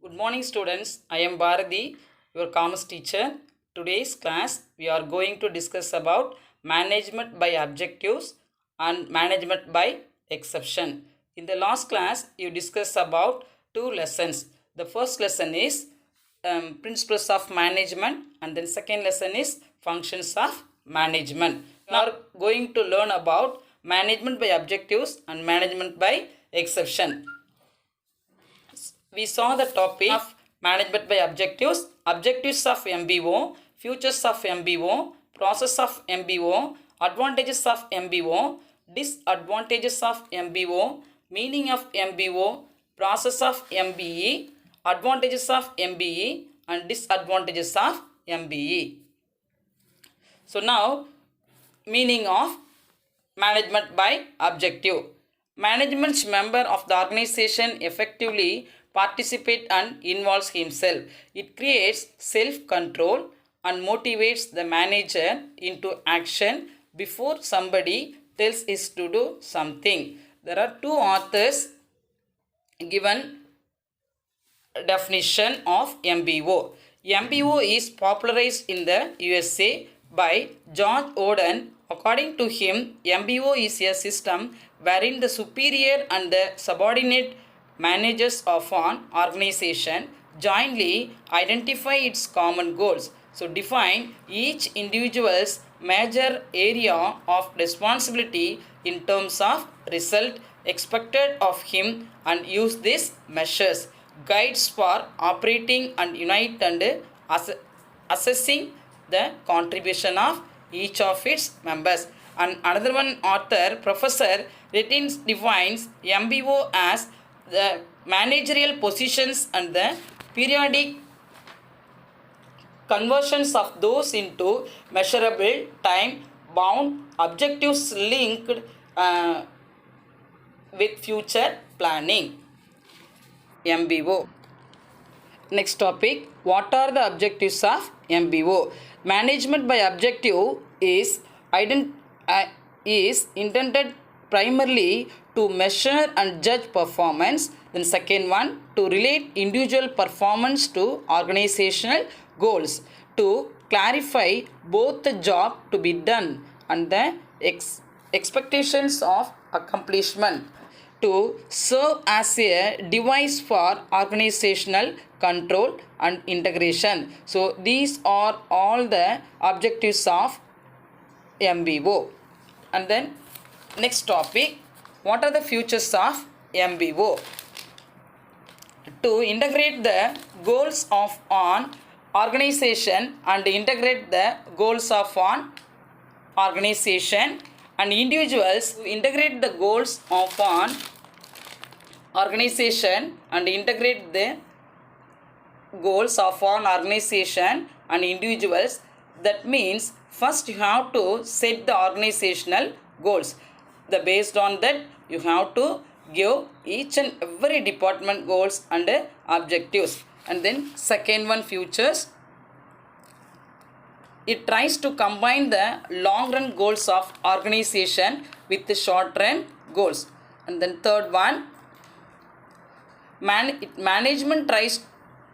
Good morning, students. I am Bharati, your commerce teacher. Today's class we are going to discuss about management by objectives and management by exception. In the last class, you discussed about two lessons. The first lesson is principles of management, and then second lesson is functions of management. We are going to learn about management by objectives and management by exception. We saw the topic of management by objectives, objectives of MBO, futures of MBO, process of MBO, advantages of MBO, disadvantages of MBO, meaning of MBO, process of MBE, advantages of MBE, and disadvantages of MBE. So now, meaning of management by objective. Management's member of the organization effectively participate and involves himself. It creates self-control and motivates the manager into action before somebody tells us to do something. There are two authors given definition of MBO. MBO is popularized in the USA by George Oden. According to him, MBO is a system wherein the superior and the subordinate managers of an organization jointly identify its common goals. So define each individual's major area of responsibility in terms of result expected of him and use these measures, guides for operating and unite and assessing the contribution of each of its members. And another one author, Professor Rettins, defines MBO as the managerial positions and the periodic conversions of those into measurable, time-bound objectives linked with future planning. MBO. Next topic, what are the objectives of MBO? Management by objective is intended primarily to measure and judge performance. Then second one, to relate individual performance to organizational goals, to clarify both the job to be done and the expectations of accomplishment, to serve as a device for organizational control and integration. So these are all the objectives of MBO. And then next topic, what are the futures of MBO? To integrate the goals of an organization and integrate the goals of an organization and individuals, to integrate the goals of an organization and integrate the goals of an organization and individuals. That means first you have to set the organizational goals. Based on that, you have to give each and every department goals and objectives. And then second one, futures. It tries to combine the long run goals of organization with the short run goals. And then third one, management tries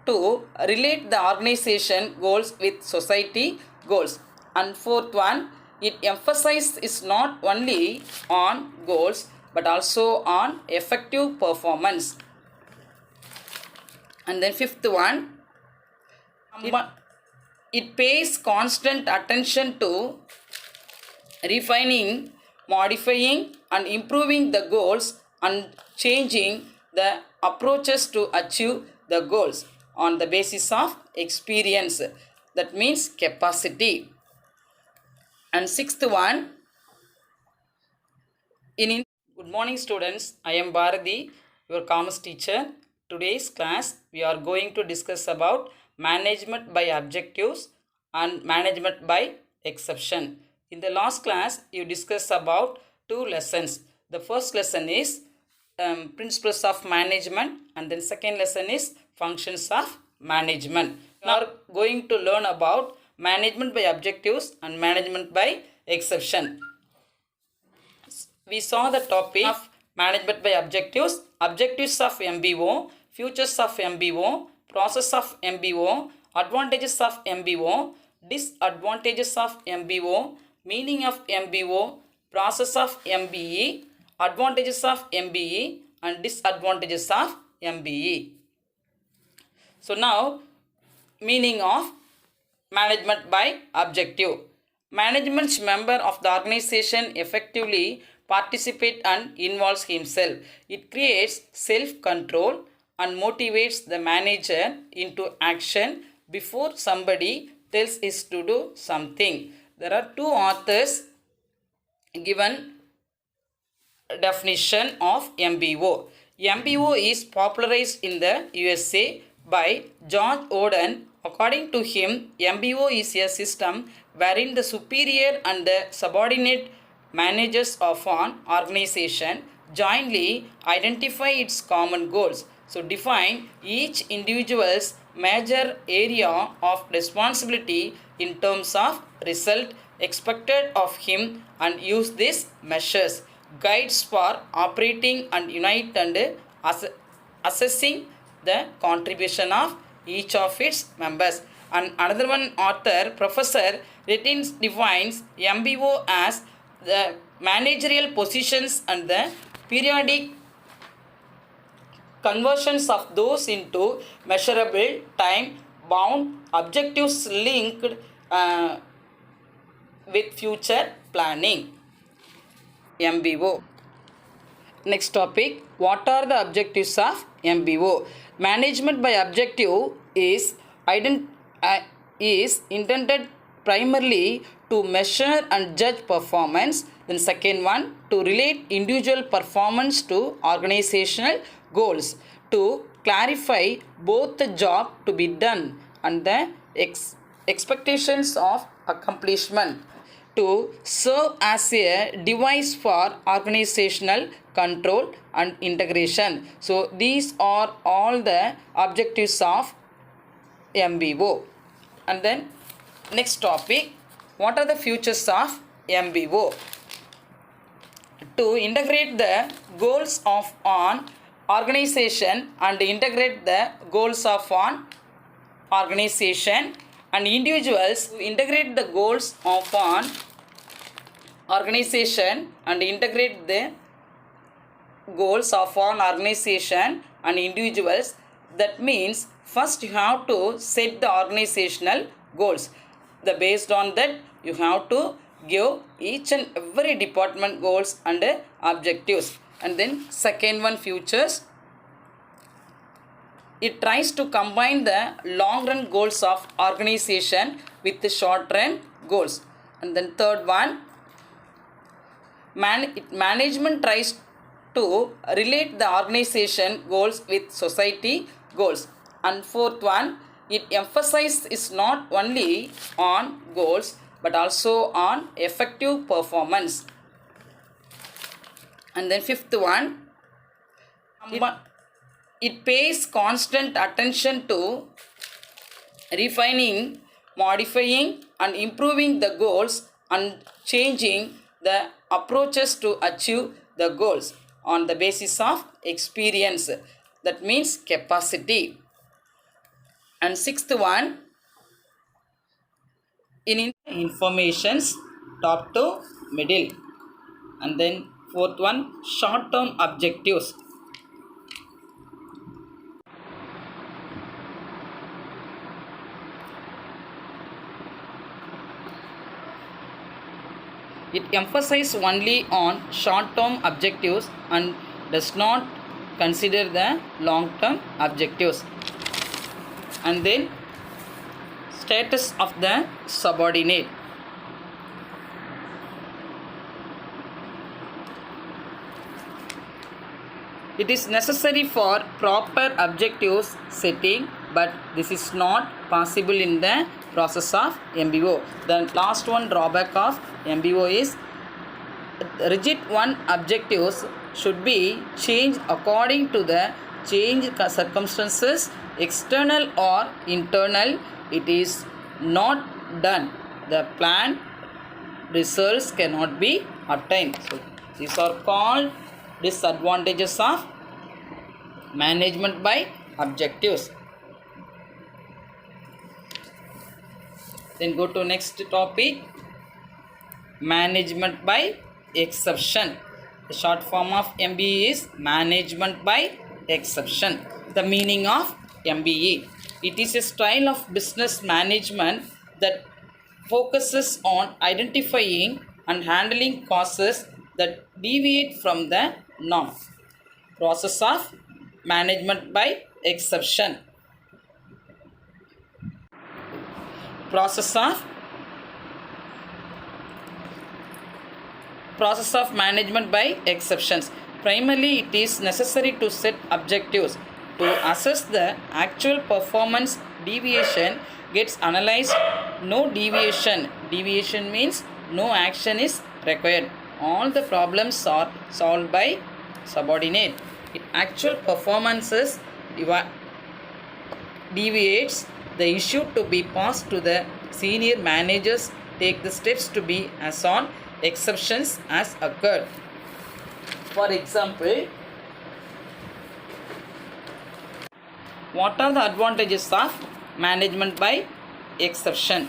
to relate the organization goals with society goals. And fourth one, it emphasizes not only on goals but also on effective performance. And then fifth one, it pays constant attention to refining, modifying and improving the goals and changing the approaches to achieve the goals on the basis of experience. That means capacity. And sixth one, good morning, students. I am Bharati, your commerce teacher. Today's class we are going to discuss about management by objectives and management by exception. In the last class, you discussed about two lessons. The first lesson is principles of management, and then second lesson is functions of management. Now we are going to learn about management by objectives and management by exception. We saw the topic of management by objectives, objectives of MBO, futures of MBO, process of MBO, advantages of MBO, disadvantages of MBO, meaning of MBO, process of MBE, advantages of MBE and disadvantages of MBE. So now, meaning of management by objective. Management's member of the organization effectively participate and involves himself. It creates self-control and motivates the manager into action before somebody tells us to do something. There are two authors given definition of MBO. MBO is popularized in the USA by George Oden. According to him, MBO is a system wherein the superior and the subordinate managers of an organization jointly identify its common goals. So define each individual's major area of responsibility in terms of result expected of him and use these measures, guides for operating and unite and assessing the contribution of each of its members. And another one author, Professor Rettins, defines MBO as the managerial positions and the periodic conversions of those into measurable, time-bound objectives linked with future planning. MBO. Next topic, what are the objectives of MBO? Management by objective is intended primarily to measure and judge performance. Then second one, to relate individual performance to organizational goals, to clarify both the job to be done and the expectations of accomplishment, to serve as a device for organizational control and integration. So these are all the objectives of MBO. And then next topic, what are the features of MBO? To integrate the goals of an organization and integrate the goals of an organization and individuals, to integrate the goals of an organization and integrate the goals of an organization and individuals. That means first you have to set the organizational goals. Based on that you have to give each and every department goals and objectives. And then second one, futures. It tries to combine the long run goals of organization with the short run goals. And then third one, management tries to relate the organization goals with society goals. And fourth one, it emphasizes is not only on goals but also on effective performance. And then fifth one, it pays constant attention to refining, modifying and improving the goals and changing the approaches to achieve the goals on the basis of experience. That means capacity. And sixth one, in informations top to middle. And then fourth one, short term objectives. It emphasizes only on short term objectives and does not consider the long term objectives. And then status of the subordinate. It is necessary for proper objectives setting, but this is not possible in the process of MBO. The last one drawback of MBO is rigid one objectives should be changed according to the changed circumstances, external or internal. It is not done. The planned results cannot be obtained. So these are called disadvantages of management by objectives. Then go to next topic, management by exception. The short form of MBE is management by exception. The meaning of MBE: it is a style of business management that focuses on identifying and handling causes that deviate from the norm. Process of management by exception. Process of management by exceptions. Primarily, it is necessary to set objectives. To assess the actual performance, deviation gets analyzed. No deviation. Deviation means no action is required. All the problems are solved by subordinate. If actual performances deviates, the issue to be passed to the senior managers take the steps to be as on exceptions as occurred. For example, what are the advantages of management by exception?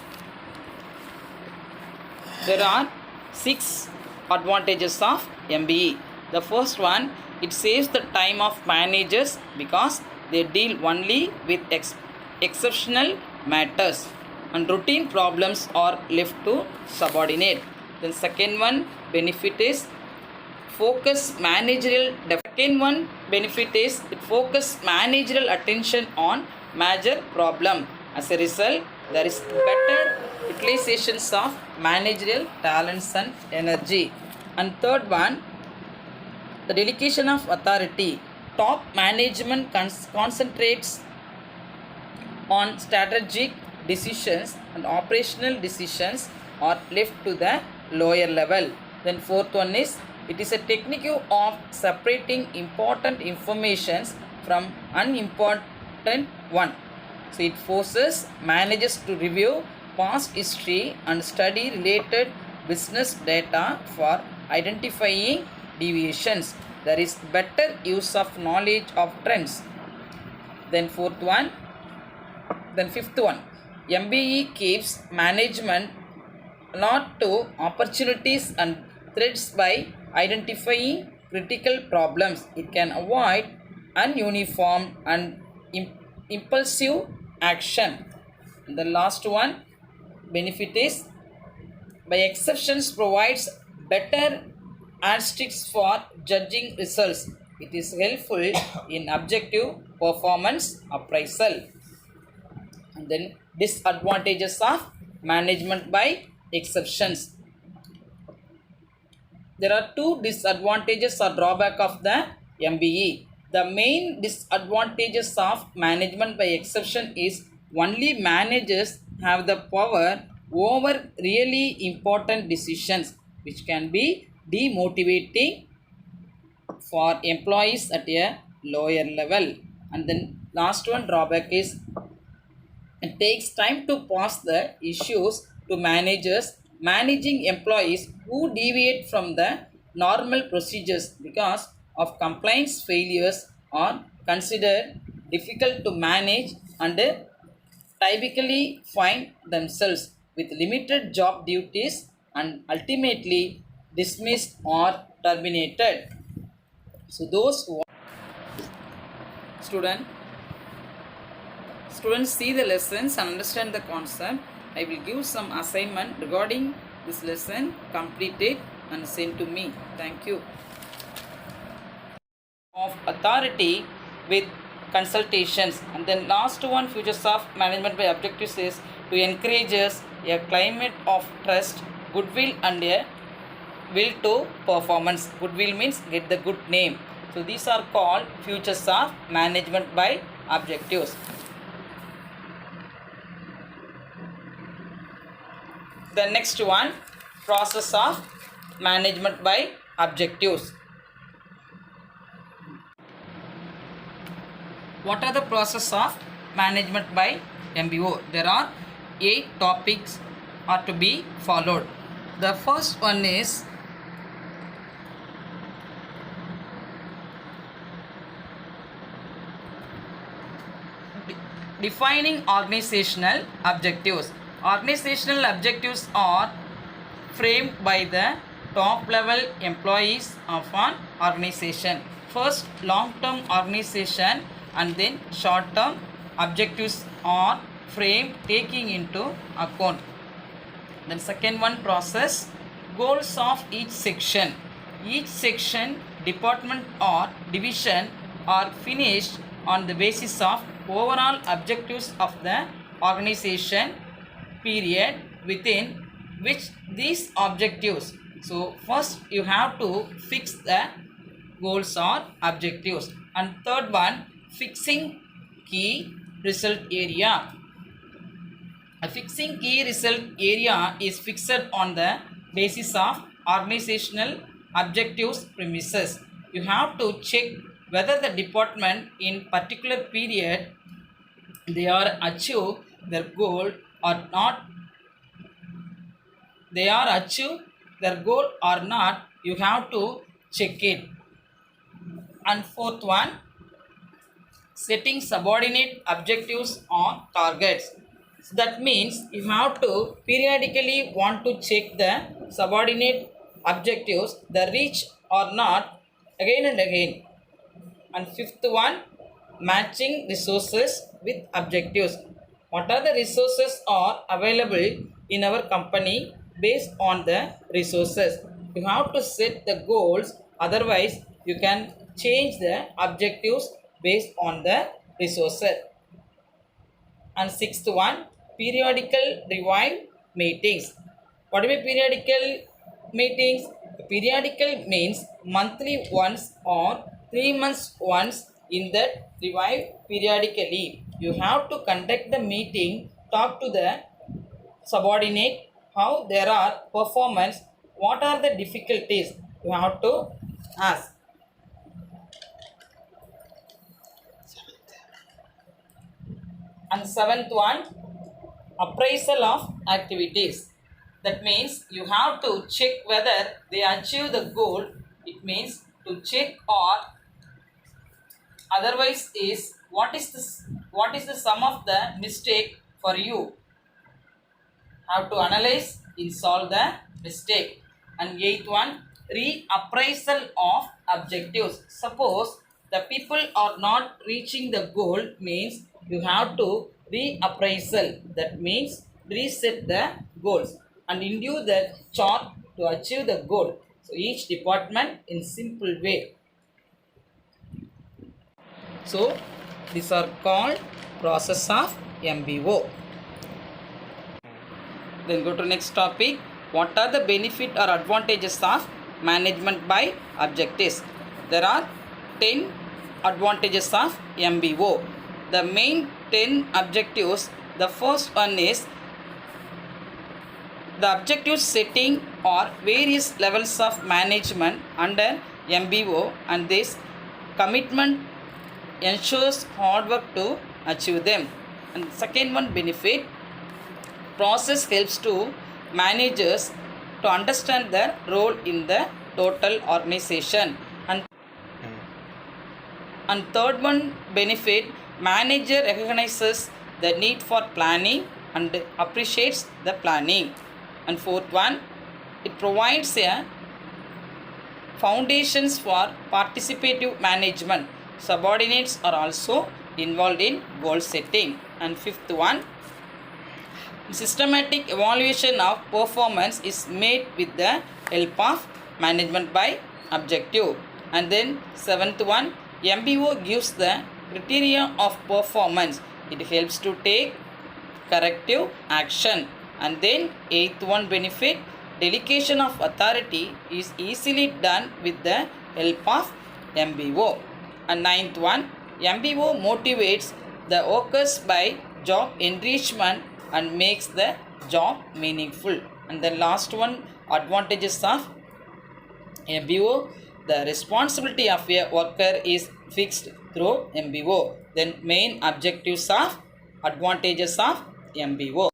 There are 6 advantages of MBE. The first one, it saves the time of managers because they deal only with exceptional matters and routine problems are left to subordinate. Then second one benefit is focus managerial. The second one benefit is it focus managerial attention on major problem. As a result, there is better utilizations of managerial talents and energy. And third one, the delegation of authority. Top management concentrates on strategic decisions and operational decisions are left to the lower level. Then fourth one is it is a technique of separating important informations from unimportant one. So it forces managers to review past history and study related business data for identifying deviations. There is better use of knowledge of trends. Then fifth one, MBE keeps management alert to opportunities and threats by identifying critical problems. It can avoid ununiform and impulsive action. And the last one benefit is by exceptions provides better heuristics for judging results. It is helpful in objective performance appraisal. And then disadvantages of management by exceptions. There are 2 disadvantages or drawback of the MBE. The main disadvantages of management by exception is only managers have the power over really important decisions, which can be demotivating for employees at a lower level. And then last one drawback is it takes time to pass the issues to managers. Managing employees who deviate from the normal procedures because of compliance failures are considered difficult to manage and typically find themselves with limited job duties and ultimately dismissed or terminated. So those who students see the lessons and understand the concept. I will give some assignment regarding this lesson. Complete it and send to me. Thank you. Of authority with consultations. And then last one, futures of management by objectives is to encourage us a climate of trust, goodwill and a will to performance. Goodwill means get the good name. So these are called futures of management by objectives. The next one, process of management by objectives. What are the process of management by MBO? There are 8 topics are to be followed. The first one is defining organizational objectives. Organizational objectives are framed by the top level employees of an organization. First, long-term organization and then short-term objectives are framed taking into account. Then second one, process, goals of each section. Each section, department or division are finished on the basis of overall objectives of the organization period within which these objectives. So first you have to fix the goals or objectives. And third one, fixing key result area. A fixing key result area is fixed on the basis of organizational objectives premises. You have to check whether the department in particular period they are achieve their goal or not. They are achieve their goal or not. You have to check it. And fourth one, setting subordinate objectives or targets. So that means you have to periodically want to check the subordinate objectives, the reach or not, again and again. And fifth one, matching resources with objectives. What are the resources are available in our company based on the resources? You have to set the goals, otherwise you can change the objectives based on the resources. And sixth one, periodical review meetings. What do you mean periodical meetings? Periodical means monthly once or 3 months once. In that review periodically, you have to conduct the meeting, talk to the subordinate, how there are performance, what are the difficulties, you have to ask. And seventh one, appraisal of activities. That means you have to check whether they achieve the goal. It means to check or otherwise is what is the sum of the mistake for you. Have to analyze and solve the mistake. And eighth one, reappraisal of objectives. Suppose the people are not reaching the goal, means you have to reappraisal. That means reset the goals and induce the chart to achieve the goal. So each department in simple way. So these are called process of MBO. Then go to next topic. What are the benefit or advantages of management by objectives? There are 10 advantages of MBO. The main 10 objectives. The first one is the objective setting or various levels of management under MBO, and this commitment ensures hard work to achieve them. And second one, benefit, process helps to managers to understand their role in the total organization. And third one, benefit, manager recognizes the need for planning and appreciates the planning. And fourth one, it provides a foundations for participative management. Subordinates are also involved in goal setting. And fifth one, systematic evaluation of performance is made with the help of management by objective. And then seventh one, MBO gives the criteria of performance. It helps to take corrective action. And then eighth one, benefit, delegation of authority is easily done with the help of MBO. And ninth one, MBO motivates the workers by job enrichment and makes the job meaningful. And the last one, advantages of MBO, the responsibility of a worker is fixed through MBO. Then main objectives of advantages of MBO.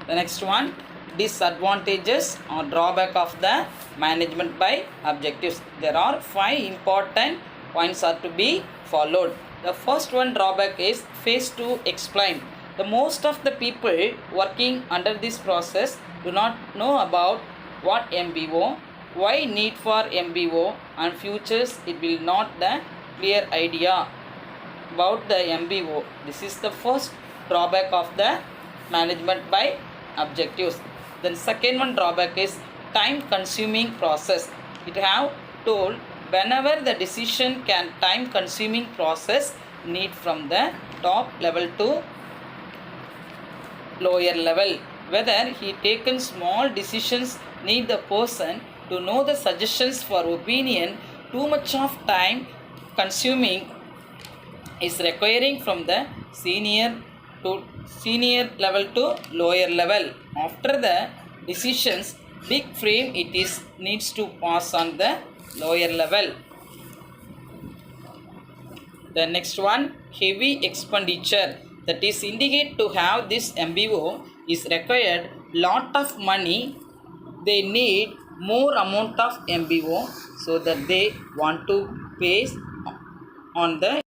The next one, disadvantages or drawback of the management by objectives. There are 5 important points are to be followed. The first one, drawback, is phase to explain. The most of the people working under this process do not know about what MBO, why need for MBO, and futures it will not the clear idea about the MBO. This is the first drawback of the management by objectives. Then second one drawback is time consuming process. It have told whenever the decision can time consuming process need from the top level to lower level. Whether he taken small decisions need the person to know the suggestions for opinion. Too much of time consuming is requiring from the senior level to lower level. After the decisions big frame it is needs to pass on the lower level. The next one, heavy expenditure, that is indicate to have this MBO is required lot of money. They need more amount of MBO so that they want to pay on the